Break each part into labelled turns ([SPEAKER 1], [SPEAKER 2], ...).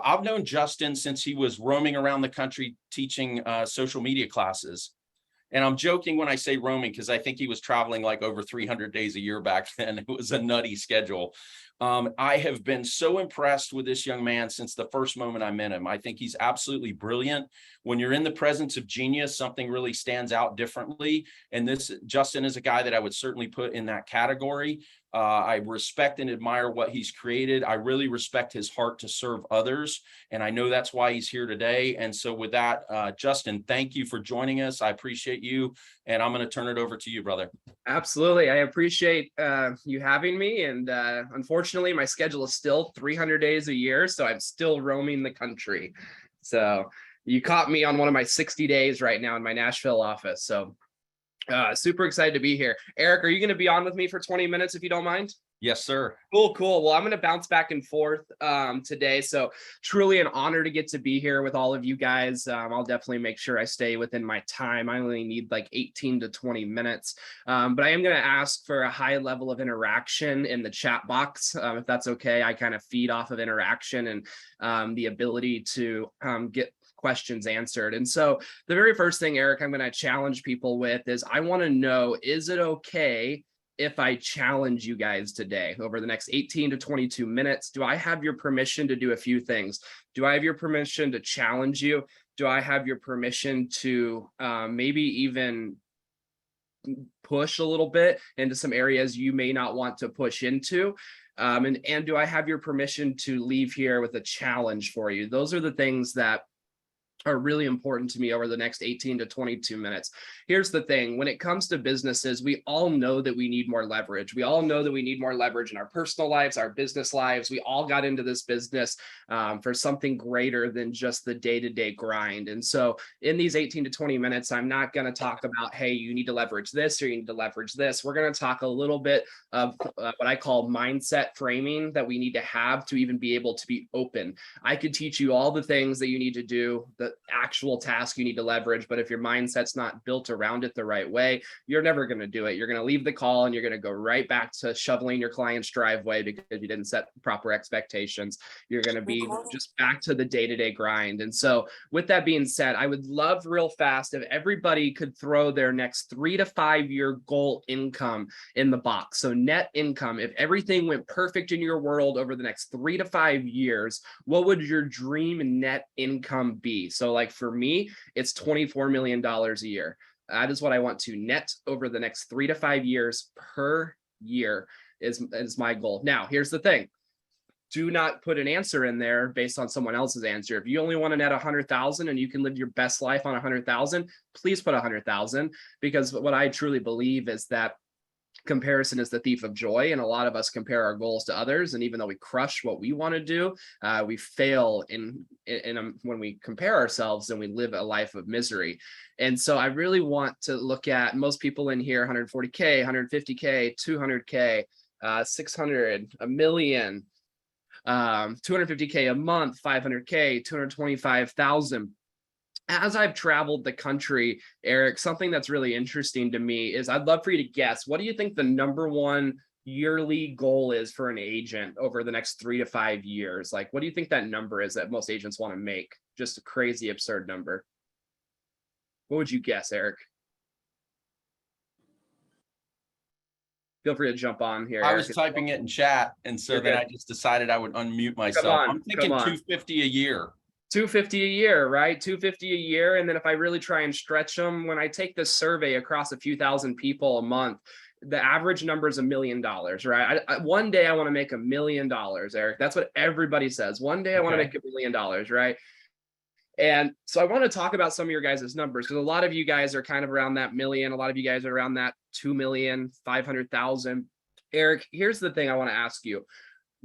[SPEAKER 1] I've known Justin since he was roaming around the country teaching social media classes. And I'm joking when I say roaming because I think he was traveling like over 300 days a year back then. It was a nutty schedule. I have been so impressed with this young man since the first moment I met him. I think he's absolutely brilliant. When you're in the presence of genius, something really stands out differently. And this Justin is a guy that I would certainly put in that category. I respect and admire what he's created. I really respect his heart to serve others. And I know that's why he's here today. And so with that, Justin, thank you for joining us. I appreciate you. And I'm going to turn it over to you, brother.
[SPEAKER 2] Absolutely. I appreciate you having me. And unfortunately, my schedule is still 300 days a year. So I'm still roaming the country. So you caught me on one of my 60 days right now in my Nashville office. So super excited to be here. Erik, are you going to be on with me for 20 minutes if you don't mind?
[SPEAKER 1] Yes, sir.
[SPEAKER 2] Cool. Well, I'm going to bounce back and forth today. So truly an honor to get to be here with all of you guys. I'll definitely make sure I stay within my time. I only need like 18 to 20 minutes. But I am going to ask for a high level of interaction in the chat box, if that's okay. I kind of feed off of interaction and the ability to get questions answered. And so the very first thing, Erik, I'm going to challenge people with is I want to know, is it okay if I challenge you guys today over the next 18 to 22 minutes? Do I have your permission to do a few things? Do I have your permission to challenge you? Do I have your permission to maybe even push a little bit into some areas you may not want to push into? And do I have your permission to leave here with a challenge for you? Those are the things that are really important to me over the next 18 to 22 minutes. Here's the thing. When it comes to businesses, we all know that we need more leverage. We all know that we need more leverage in our personal lives, our business lives. We all got into this business for something greater than just the day-to-day grind. And so in these 18 to 20 minutes, I'm not going to talk about, hey, you need to leverage this or you need to leverage this. We're going to talk a little bit of what I call mindset framing that we need to have to even be able to be open. I could teach you all the things that you need to do, the actual task you need to leverage, but if your mindset's not built around it the right way, you're never going to do it. You're going to leave the call and you're going to go right back to shoveling your client's driveway because you didn't set proper expectations. You're going to be just back to the day-to-day grind. And so with that being said, I would love real fast if everybody could throw their next 3 to 5 year goal income in the box. So net income, if everything went perfect in your world over the next 3 to 5 years, what would your dream net income be? So like for me, it's $24 million a year. That is what I want to net over the next 3 to 5 years per year is my goal. Now, here's the thing. Do not put an answer in there based on someone else's answer. If you only want to net 100,000 and you can live your best life on 100,000, please put 100,000, because what I truly believe is that comparison is the thief of joy, and a lot of us compare our goals to others, and even though we crush what we want to do, we fail when we compare ourselves, and we live a life of misery. And so I really want to look at most people in here: 140K, 150K, 200K, 600, a million, 250K a month, 500K, 225,000. As I've traveled the country, Erik, something that's really interesting to me is I'd love for you to guess, what do you think the number one yearly goal is for an agent over the next 3 to 5 years? Like, what do you think that number is that most agents want to make? Just a crazy, absurd number. What would you guess, Erik? Feel free to jump on here.
[SPEAKER 1] I was typing it in chat, and so then I just decided I would unmute myself. I'm thinking 250 a year.
[SPEAKER 2] 250 a year, right? 250 a year. And then if I really try and stretch them, when I take this survey across a few thousand people a month, the average number is $1 million, right? One day I want to make $1 million, Erik. That's what everybody says. One day I want to make $1 million, right? And so I want to talk about some of your guys' numbers, because a lot of you guys are kind of around that million. A lot of you guys are around that 2,500,000. Erik, here's the thing I want to ask you.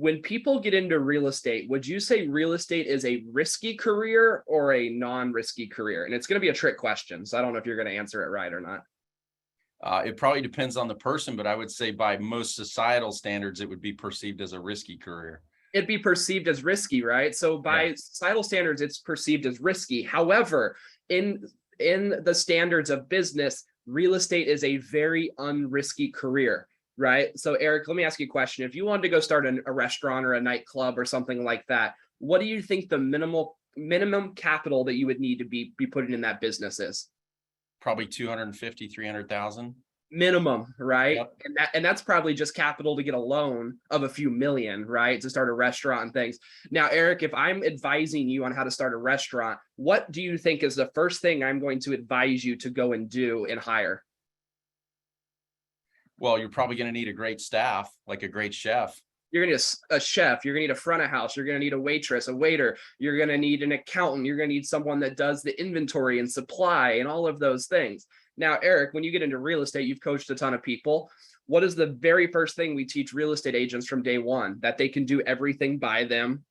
[SPEAKER 2] When people get into real estate, would you say real estate is a risky career or a non-risky career? And it's going to be a trick question, so I don't know if you're going to answer it right or not.
[SPEAKER 1] It probably depends on the person, but I would say by most societal standards, it would be perceived as a risky career.
[SPEAKER 2] It'd be perceived as risky, right? So by societal standards, it's perceived as risky. However, in the standards of business, real estate is a very unrisky career. Right. So, Erik, let me ask you a question. If you wanted to go start a restaurant or a nightclub or something like that, what do you think the minimum capital that you would need to be putting in that business is?
[SPEAKER 1] Probably 250, 300,000.
[SPEAKER 2] Minimum, right?
[SPEAKER 1] Yep.
[SPEAKER 2] And that's probably just capital to get a loan of a few million, right? To start a restaurant and things. Now, Eric, if I'm advising you on how to start a restaurant, what do you think is the first thing I'm going to advise you to go and do and hire?
[SPEAKER 1] Well, you're probably going to need a great staff, like a great chef.
[SPEAKER 2] You're gonna need a chef, you're gonna need a front of house, you're gonna need a waitress, a waiter, you're gonna need an accountant, you're gonna need someone that does the inventory and supply and all of those things. Now, Eric, when you get into real estate, you've coached a ton of people. What is the very first thing we teach real estate agents from day one? That they can do everything by
[SPEAKER 1] themselves.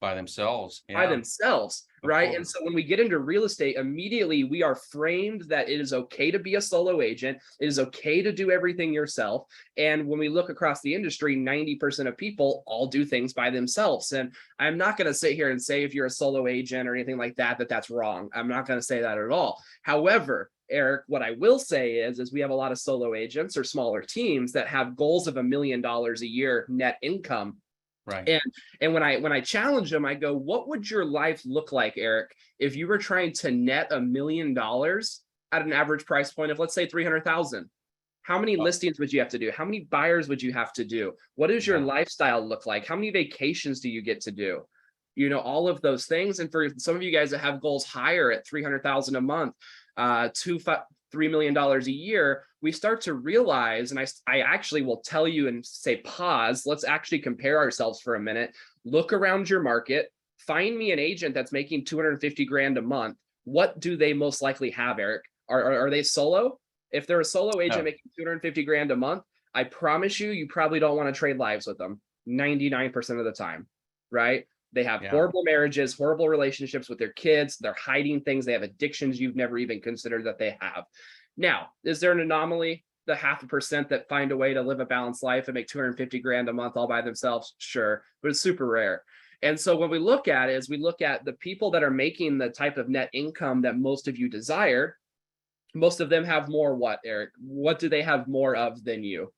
[SPEAKER 2] by themselves, right? And so when we get into real estate, immediately we are framed that it is okay to be a solo agent. It is okay to do everything yourself. And when we look across the industry, 90% of people all do things by themselves. And I'm not going to sit here and say if you're a solo agent or anything like that, that's wrong. I'm not going to say that at all. However, Eric, what I will say is we have a lot of solo agents or smaller teams that have goals of $1 million a year net income.
[SPEAKER 1] Right.
[SPEAKER 2] And when I challenge them, I go, what would your life look like, Eric, if you were trying to net $1 million at an average price point of, let's say, 300,000? How many listings would you have to do? How many buyers would you have to do? What does your lifestyle look like? How many vacations do you get to do? You know, all of those things. And for some of you guys that have goals higher at 300,000 a month, $3 million a year, we start to realize, and I actually will tell you and say, pause, let's actually compare ourselves for a minute. Look around your market, find me an agent that's making 250 grand a month. What do they most likely have, Eric? Are they solo? If they're a solo agent making 250 grand a month, I promise you, you probably don't want to trade lives with them 99% of the time, right? They have horrible marriages, horrible relationships with their kids. They're hiding things. They have addictions you've never even considered that they have. Now, is there an anomaly, the 0.5% that find a way to live a balanced life and make 250 grand a month all by themselves? Sure, but it's super rare. And so when we look at it, is we look at the people that are making the type of net income that most of you desire. Most of them have more what, Eric? What do they have more of than you?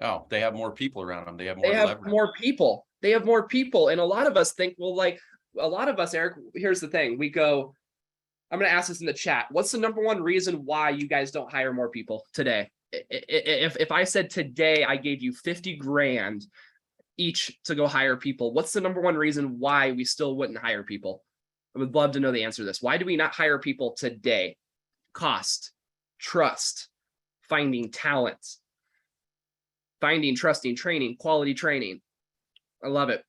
[SPEAKER 1] Oh, they have more people around them. They have
[SPEAKER 2] more people. They have more people. And a lot of us think, well, like a lot of us, Eric, here's the thing. We go, I'm going to ask this in the chat. What's the number one reason why you guys don't hire more people today? If I said today I gave you 50 grand each to go hire people, what's the number one reason why we still wouldn't hire people? I would love to know the answer to this. Why do we not hire people today? Cost, trust, finding talent, finding, trusting, training, quality training. I love it.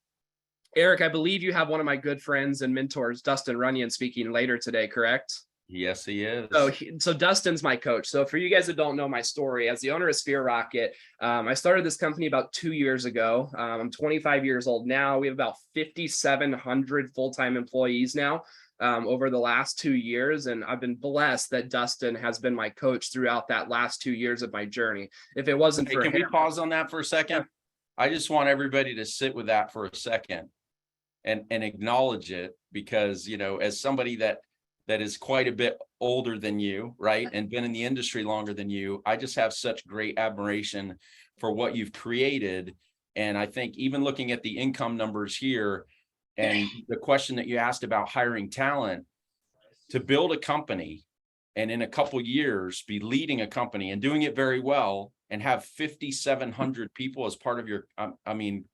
[SPEAKER 2] Eric, I believe you have one of my good friends and mentors, Dustin Runyon, speaking later today, correct?
[SPEAKER 1] Yes, he is.
[SPEAKER 2] So Dustin's my coach. So for you guys that don't know my story, as the owner of Sphere Rocket, I started this company about 2 years ago. I'm 25 years old now. We have about 5,700 full-time employees now over the last 2 years. And I've been blessed that Dustin has been my coach throughout that last 2 years of my journey. If it wasn't for him.
[SPEAKER 1] Can we pause on that for a second? I just want everybody to sit with that for a second and acknowledge it, because, you know, as somebody that is quite a bit older than you, right, and been in the industry longer than you, I just have such great admiration for what you've created. And I think even looking at the income numbers here and the question that you asked about hiring talent, to build a company and in a couple years be leading a company and doing it very well and have 5,700 people as part of your, I mean,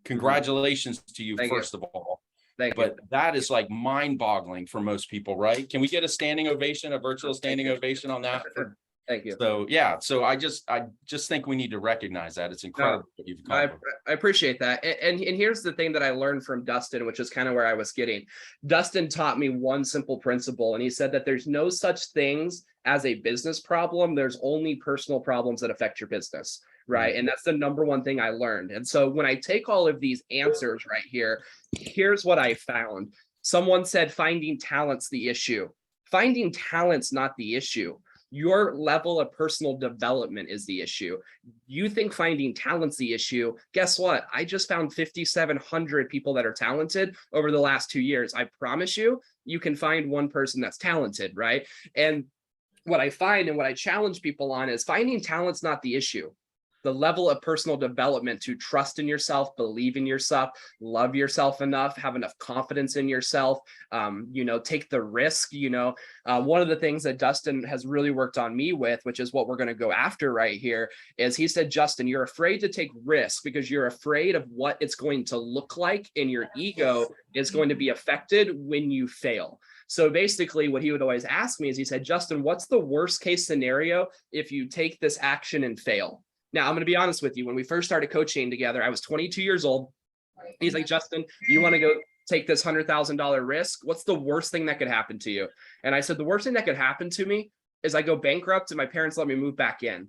[SPEAKER 1] congratulations to you, first of all. But that is like mind-boggling for most people, right? Can we get a standing ovation, a virtual standing ovation on that?
[SPEAKER 2] Thank you.
[SPEAKER 1] So yeah, so I just think we need to recognize that. It's incredible what you've accomplished.
[SPEAKER 2] I appreciate that. And here's the thing that I learned from Dustin, which is kind of where I was getting. Dustin taught me one simple principle, and he said that there's no such things as a business problem. There's only personal problems that affect your business. Right. And that's the number one thing I learned. And so when I take all of these answers right here, here's what I found. Someone said finding talent's the issue. Finding talent's not the issue. Your level of personal development is the issue. You think finding talent's the issue. Guess what? I just found 5,700 people that are talented over the last 2 years. I promise you, you can find one person that's talented, right? And what I find and what I challenge people on is finding talent's not the issue. the level of personal development to trust in yourself, believe in yourself, love yourself enough, have enough confidence in yourself, take the risk. One of the things that Dustin has really worked on me with, which is what we're going to go after right here, is he said, Justin, you're afraid to take risks because you're afraid of what it's going to look like, and your ego is going to be affected when you fail. So basically what he would always ask me is, he said, Justin, what's the worst case scenario if you take this action and fail? Now, I'm going to be honest with you. When we first started coaching together, I was 22 years old. He's like, Justin, you want to go take this $100,000 risk? What's the worst thing that could happen to you? And I said, the worst thing that could happen to me is I go bankrupt and my parents let me move back in.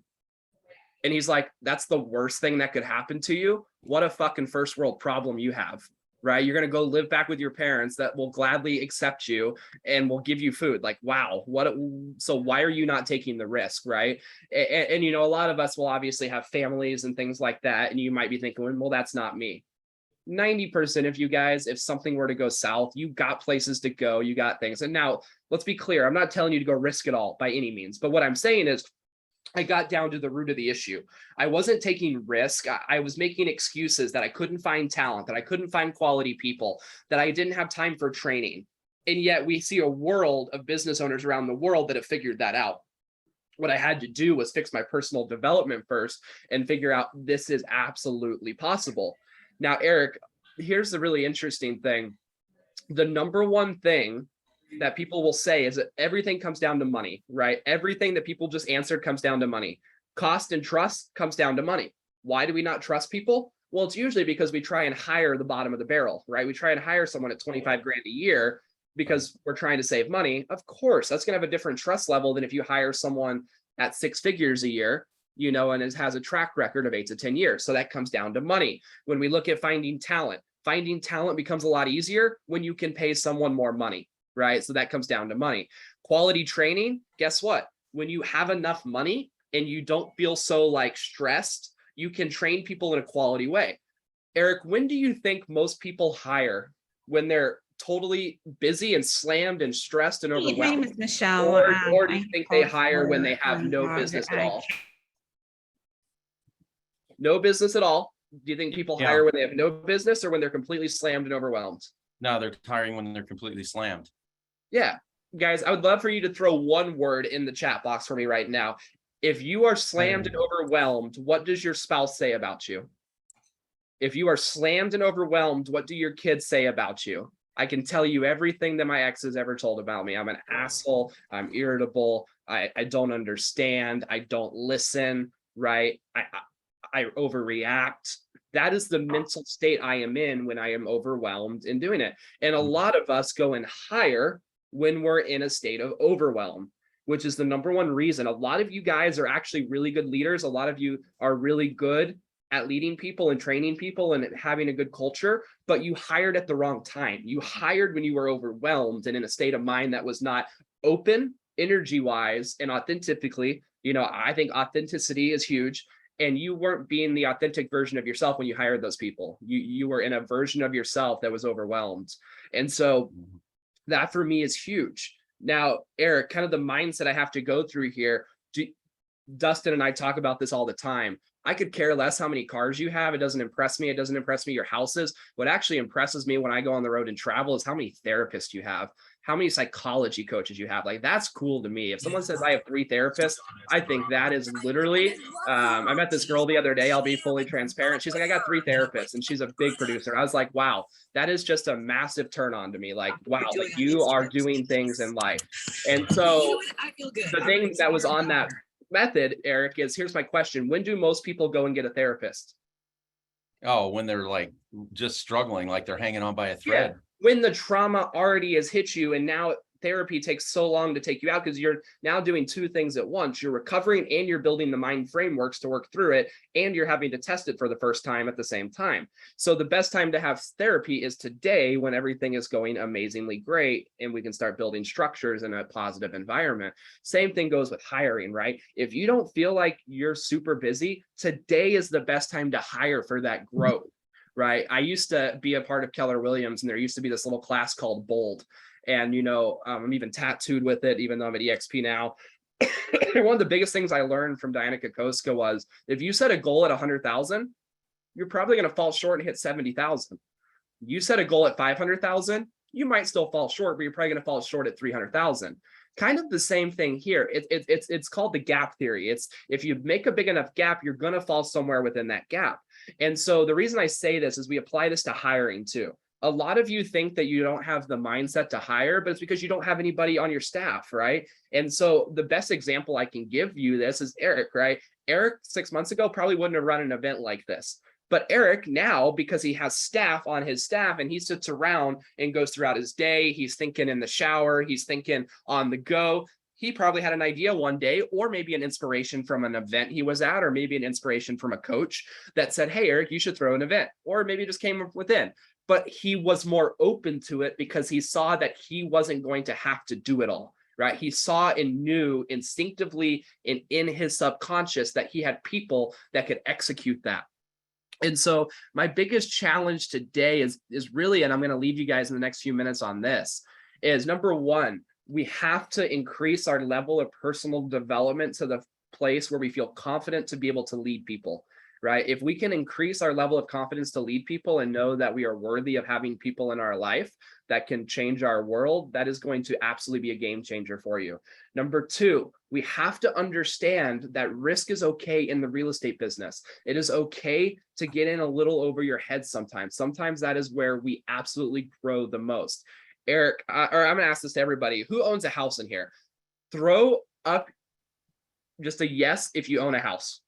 [SPEAKER 2] And he's like, that's the worst thing that could happen to you? What a fucking first world problem you have, right? You're going to go live back with your parents that will gladly accept you and will give you food. Like, wow, so why are you not taking the risk, right? And a lot of us will obviously have families and things like that. And you might be thinking, well, that's not me. 90% of you guys, if something were to go south, you got places to go, you got things. And now let's be clear. I'm not telling you to go risk it all by any means. But what I'm saying is, I got down to the root of the issue. I wasn't taking risk. I was making excuses that I couldn't find talent, that I couldn't find quality people, that I didn't have time for training. And yet we see a world of business owners around the world that have figured that out. What I had to do was fix my personal development first and figure out this is absolutely possible. Now, Erik, here's the really interesting thing. The number one thing that people will say is that everything comes down to money, right? Everything that people just answered comes down to money. Cost and trust comes down to money. Why do we not trust people? Well, it's usually because we try and hire the bottom of the barrel, right? We try and hire someone at 25 grand a year because we're trying to save money. Of course, that's going to have a different trust level than if you hire someone at 6 figures a year, and has a track record of 8 to 10 years. So that comes down to money. When we look at finding talent becomes a lot easier when you can pay someone more money. Right? So that comes down to money. Quality training, guess what? When you have enough money and you don't feel so stressed, you can train people in a quality way. Erik, when do you think most people hire? When they're totally busy and slammed and stressed and overwhelmed?
[SPEAKER 3] My name is Michelle.
[SPEAKER 2] Or do you think they hire when they have no business at all? No business at all? Do you think people hire when they have no business or when they're completely slammed and overwhelmed?
[SPEAKER 1] No, they're hiring when they're completely slammed.
[SPEAKER 2] Yeah, guys, I would love for you to throw one word in the chat box for me right now. If you are slammed and overwhelmed, what does your spouse say about you? If you are slammed and overwhelmed, what do your kids say about you? I can tell you everything that my ex has ever told about me. I'm an asshole. I'm irritable. I don't understand. I don't listen, right? I overreact. That is the mental state I am in when I am overwhelmed in doing it. And a lot of us go and hire when we're in a state of overwhelm, which is the number one reason. A lot of you guys are actually really good leaders. A lot of you are really good at leading people and training people and having a good culture, but you hired at the wrong time. You hired when you were overwhelmed and in a state of mind that was not open energy-wise and authentically. I think authenticity is huge. And you weren't being the authentic version of yourself when you hired those people. You were in a version of yourself that was overwhelmed. And so that for me is huge. Now, Erik, kind of the mindset I have to go through here. Dustin and I talk about this all the time. I could care less how many cars you have. It doesn't impress me. It doesn't impress me your houses. What actually impresses me when I go on the road and travel is how many therapists you have, how many psychology coaches you have. That's cool to me. If someone says I have 3 therapists, I think that is literally, I met this girl the other day. I'll be fully transparent. She's like, I got 3 therapists and she's a big producer. I was like, wow, that is just a massive turn on to me. Wow, you are doing things in life. And so the thing that was on that method, Erik, is here's my question. When do most people go and get a therapist?
[SPEAKER 1] Oh, when they're just struggling, they're hanging on by a thread.
[SPEAKER 2] Yeah. When the trauma already has hit you and now therapy takes so long to take you out because you're now doing 2 things at once. You're recovering and you're building the mind frameworks to work through it, and you're having to test it for the first time at the same time. So the best time to have therapy is today when everything is going amazingly great and we can start building structures in a positive environment. Same thing goes with hiring, right? If you don't feel like you're super busy, today is the best time to hire for that growth. Right. I used to be a part of Keller Williams, and there used to be this little class called Bold. And, I'm even tattooed with it, even though I'm at EXP now. One of the biggest things I learned from Diana Kokoska was if you set a goal at 100,000, you're probably going to fall short and hit 70,000. You set a goal at 500,000, you might still fall short, but you're probably going to fall short at 300,000. Kind of the same thing here. It's called the gap theory. It's if you make a big enough gap, you're going to fall somewhere within that gap. And so the reason I say this is we apply this to hiring too. A lot of you think that you don't have the mindset to hire, but it's because you don't have anybody on your staff, right? And so the best example I can give you this is Erik, right? Erik 6 months ago probably wouldn't have run an event like this. But Erik now, because he has staff on his staff and he sits around and goes throughout his day, he's thinking in the shower, he's thinking on the go. He probably had an idea one day, or maybe an inspiration from an event he was at, or maybe an inspiration from a coach that said, hey, Erik, you should throw an event, or maybe it just came within. But he was more open to it because he saw that he wasn't going to have to do it all, right? He saw and knew instinctively and in his subconscious that he had people that could execute that. And so my biggest challenge today is really, and I'm going to leave you guys in the next few minutes on this, is number one, we have to increase our level of personal development to the place where we feel confident to be able to lead people, right? If we can increase our level of confidence to lead people and know that we are worthy of having people in our life that can change our world, that is going to absolutely be a game changer for you. Number two, we have to understand that risk is okay in the real estate business. It is okay to get in a little over your head sometimes. Sometimes that is where we absolutely grow the most. Erik, or I'm gonna ask this to everybody, who owns a house in here? Throw up just a yes if you own a house.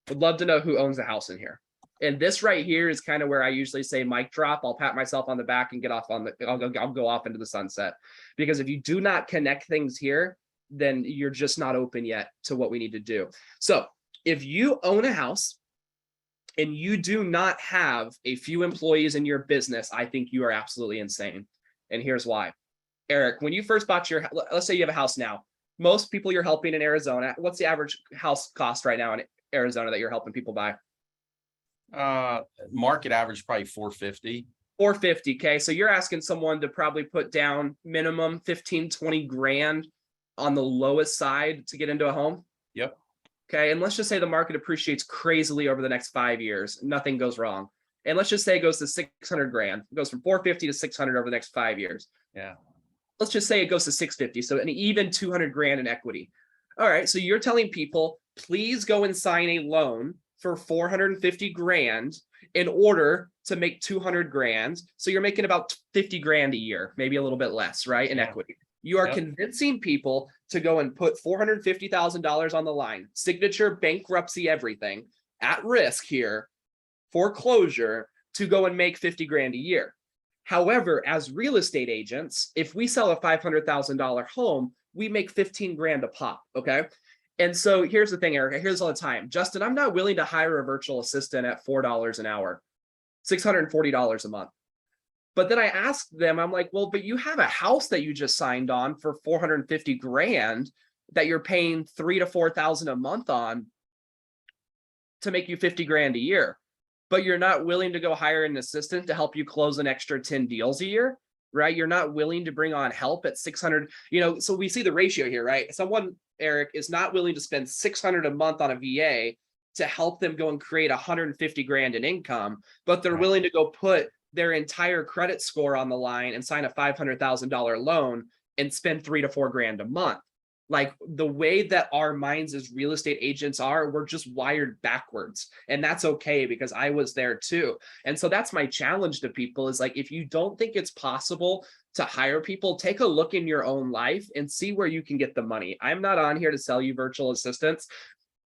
[SPEAKER 2] Would love to know who owns a house in here. And this right here is kind of where I usually say mic drop. I'll pat myself on the back and get off on the, I'll go off into the sunset. Because if you do not connect things here, then you're just not open yet to what we need to do. So if you own a house and you do not have a few employees in your business, I think you are absolutely insane. And here's why. Erik, when you first bought your, let's say you have a house now, most people you're helping in Arizona, what's the average house cost right now in Arizona that you're helping people buy?
[SPEAKER 1] Market average probably 450.
[SPEAKER 2] 450. Okay. So you're asking someone to probably put down minimum 15, 20 grand on the lowest side to get into a home.
[SPEAKER 1] Yep.
[SPEAKER 2] Okay. And let's just say the market appreciates crazily over the next 5 years. Nothing goes wrong. And let's just say it goes to 600 grand. It goes from 450 to 600 over the next 5 years.
[SPEAKER 1] Yeah.
[SPEAKER 2] Let's just say it goes to 650. So an even 200 grand in equity. All right. So you're telling people, please go and sign a loan for 450 grand in order to make 200 grand. So you're making about 50 grand a year, maybe a little bit less, right? In equity. You are convincing people to go and put $450,000 on the line, signature, bankruptcy, everything at risk here, foreclosure, to go and make 50 grand a year. However, as real estate agents, if we sell a $500,000 home, we make 15 grand a pop. Okay. And so here's the thing, Erik, I hear this all the time. Justin, I'm not willing to hire a virtual assistant at $4 an hour, $640 a month. But then I asked them, I'm like, well, but you have a house that you just signed on for 450 grand that you're paying $3,000 to $4,000 a month on to make you 50 grand a year. But you're not willing to go hire an assistant to help you close an extra 10 deals a year, right? You're not willing to bring on help at 600, so we see the ratio here, right? Someone, Erik, is not willing to spend 600 a month on a VA to help them go and create 150 grand in income, but they're willing to go put their entire credit score on the line and sign a $500,000 loan and spend 3 to 4 grand a month. Like the way that our minds as real estate agents are, we're just wired backwards. And that's okay because I was there too. And so that's my challenge to people is like, if you don't think it's possible to hire people, take a look in your own life and see where you can get the money. I'm not on here to sell you virtual assistants.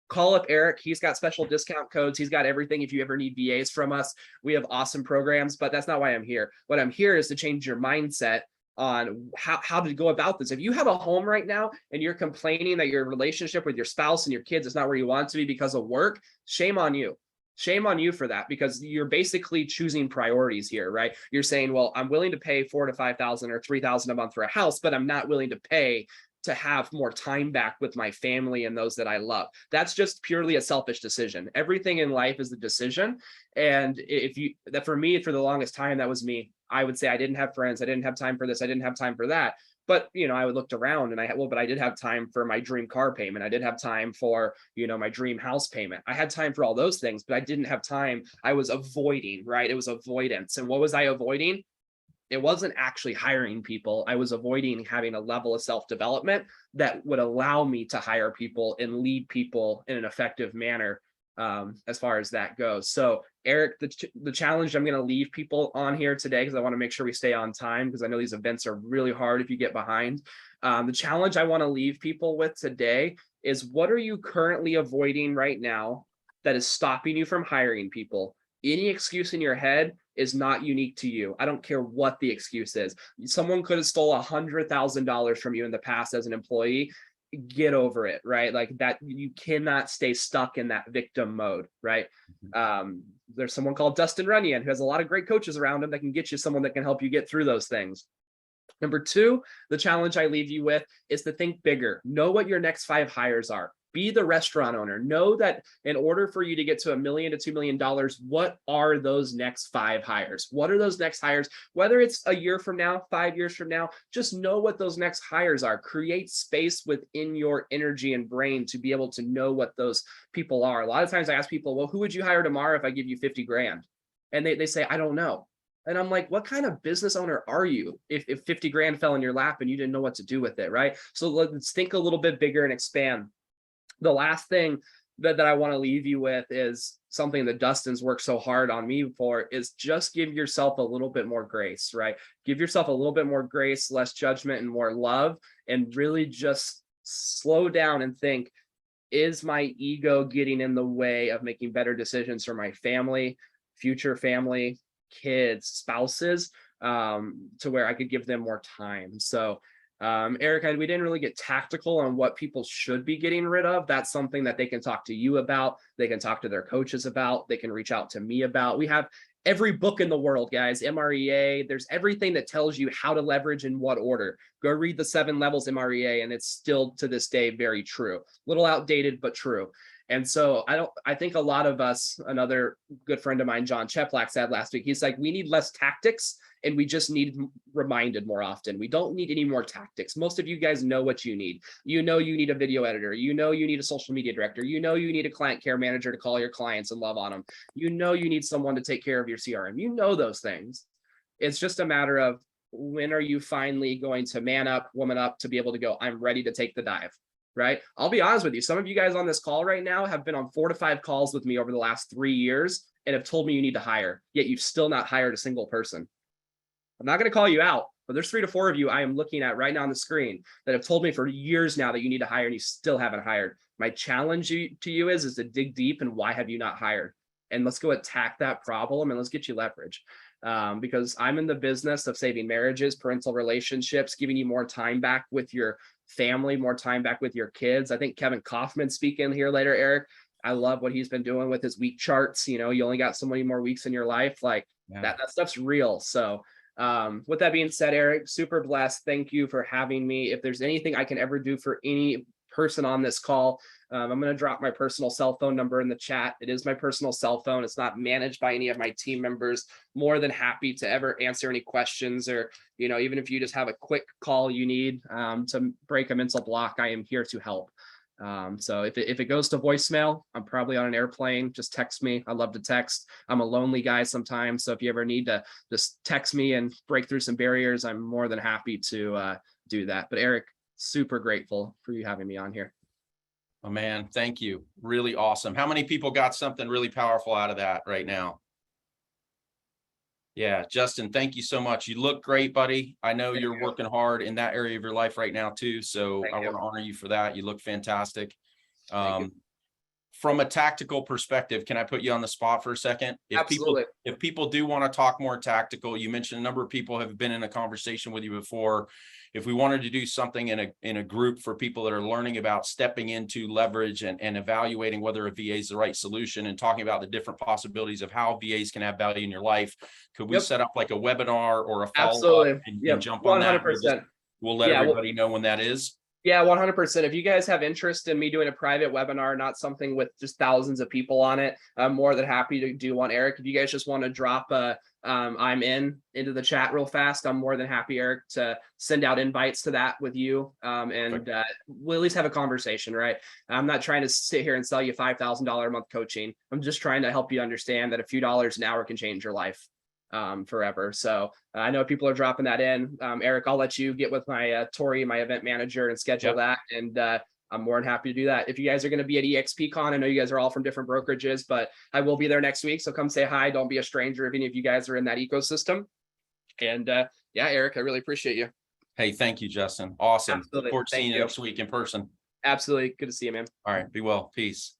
[SPEAKER 2] Call up Erik. He's got special discount codes. He's got everything. If you ever need VAs from us, we have awesome programs, but that's not why I'm here. What I'm here is to change your mindset on how to go about this. If you have a home right now and you're complaining that your relationship with your spouse and your kids is not where you want it to be because of work, shame on you. Shame on you for that, because you're basically choosing priorities here, right? You're saying, well, I'm willing to pay $4,000 to $5,000 or $3,000 a month for a house, but I'm not willing to pay to have more time back with my family and those that I love. That's just purely a selfish decision. Everything in life is a decision. And for me, for the longest time, that was me. I would say I didn't have friends. I didn't have time for this. I didn't have time for that. But, I looked around and but I did have time for my dream car payment. I did have time for, my dream house payment. I had time for all those things, but I didn't have time. I was avoiding, right? It was avoidance. And what was I avoiding? It wasn't actually hiring people. I was avoiding having a level of self-development that would allow me to hire people and lead people in an effective manner, as far as that goes. So Eric, the challenge I'm going to leave people on here today, because I want to make sure we stay on time, because I know these events are really hard if you get behind. The challenge I want to leave people with today is, what are you currently avoiding right now that is stopping you from hiring people? Any excuse in your head is not unique to you. I don't care what the excuse is. Someone could have stole $100,000 from you in the past as an employee. Get over it, right? Like that, you cannot stay stuck in that victim mode, right? There's someone called Dustin Runyon who has a lot of great coaches around him that can get you someone that can help you get through those things. Number two, the challenge I leave you with is to think bigger. Know what your next 5 hires are. Be the restaurant owner. Know that in order for you to get to $1 million to $2 million, what are those next 5 hires? What are those next hires? Whether it's a year from now, 5 years from now, just know what those next hires are. Create space within your energy and brain to be able to know what those people are. A lot of times I ask people, well, who would you hire tomorrow if I give you 50 grand? And they say, I don't know. And I'm like, what kind of business owner are you if 50 grand fell in your lap and you didn't know what to do with it, right? So let's think a little bit bigger and expand. The last thing that I want to leave you with is something that Dustin's worked so hard on me for, is just give yourself a little bit more grace, right? Give yourself a little bit more grace, less judgment and more love, and really just slow down and think, is my ego getting in the way of making better decisions for my family, future family, kids, spouses, to where I could give them more time? So Eric, we didn't really get tactical on what people should be getting rid of. That's something that they can talk to you about. They can talk to their coaches about. They can reach out to me about. We have every book in the world, guys. MREA, there's everything that tells you how to leverage in what order. Go read the 7 levels MREA, and it's still to this day very true. A little outdated, but true. And so I think a lot of us, another good friend of mine, John Cheplak, said last week, he's like, we need less tactics and we just need reminded more often. We don't need any more tactics. Most of you guys know what you need. You know you need a video editor. You know you need a social media director. You know you need a client care manager to call your clients and love on them. You know you need someone to take care of your CRM. You know those things. It's just a matter of, when are you finally going to man up, woman up, to be able to go, I'm ready to take the dive. Right? I'll be honest with you. Some of you guys on this call right now have been on 4 to 5 calls with me over the last 3 years and have told me you need to hire, yet you've still not hired a single person. I'm not going to call you out, but there's 3 to 4 of you I am looking at right now on the screen that have told me for years now that you need to hire and you still haven't hired. My challenge to you is to dig deep, and why have you not hired? And let's go attack that problem, and let's get you leverage. Because I'm in the business of saving marriages, parental relationships, giving you more time back with your family, more time back with your kids. I think Kevin Kaufman speaking here later, Eric. I love what he's been doing with his week charts. You only got so many more weeks in your life. Like that stuff's real. So with that being said, Eric, super blessed. Thank you for having me. If there's anything I can ever do for any person on this call, I'm going to drop my personal cell phone number in the chat. It is my personal cell phone. It's not managed by any of my team members. More than happy to ever answer any questions, or, even if you just have a quick call you need to break a mental block, I am here to help. So if it goes to voicemail, I'm probably on an airplane. Just text me. I love to text. I'm a lonely guy sometimes. So if you ever need to just text me and break through some barriers, I'm more than happy to do that. But Eric, super grateful for you having me on here.
[SPEAKER 1] Oh man, thank you. Really awesome. How many people got something really powerful out of that right now? Yeah, Justin, thank you so much. You look great, buddy. I know you're working hard in that area of your life right now too. So I want to honor you for that. You look fantastic. From a tactical perspective, can I put you on the spot for a second?
[SPEAKER 2] Absolutely.
[SPEAKER 1] If people do want to talk more tactical, you mentioned a number of people have been in a conversation with you before. If we wanted to do something in a group for people that are learning about stepping into leverage and evaluating whether a VA is the right solution, and talking about the different possibilities of how VAs can have value in your life, could we set up like a webinar or a follow-up and jump on that? We'll let everybody know when that is.
[SPEAKER 2] Yeah, 100%. If you guys have interest in me doing a private webinar, not something with just thousands of people on it, I'm more than happy to do one. Eric, if you guys just want to drop a I'm into the chat real fast, I'm more than happy, Eric, to send out invites to that with you. We'll at least have a conversation, right? I'm not trying to sit here and sell you $5,000 a month coaching. I'm just trying to help you understand that a few dollars an hour can change your life forever. So I know people are dropping that in. Eric, I'll let you get with my Tori, my event manager, and schedule that. And I'm more than happy to do that. If you guys are going to be at EXPCon, I know you guys are all from different brokerages, but I will be there next week. So come say hi. Don't be a stranger if any of you guys are in that ecosystem. And yeah, Eric, I really appreciate you.
[SPEAKER 1] Hey, thank you, Justin. Awesome.
[SPEAKER 2] Absolutely.
[SPEAKER 1] Look forward to seeing
[SPEAKER 2] Thank
[SPEAKER 1] you
[SPEAKER 2] you.
[SPEAKER 1] next week in person.
[SPEAKER 2] Absolutely. Good to see you, man.
[SPEAKER 1] All right. Be well. Peace.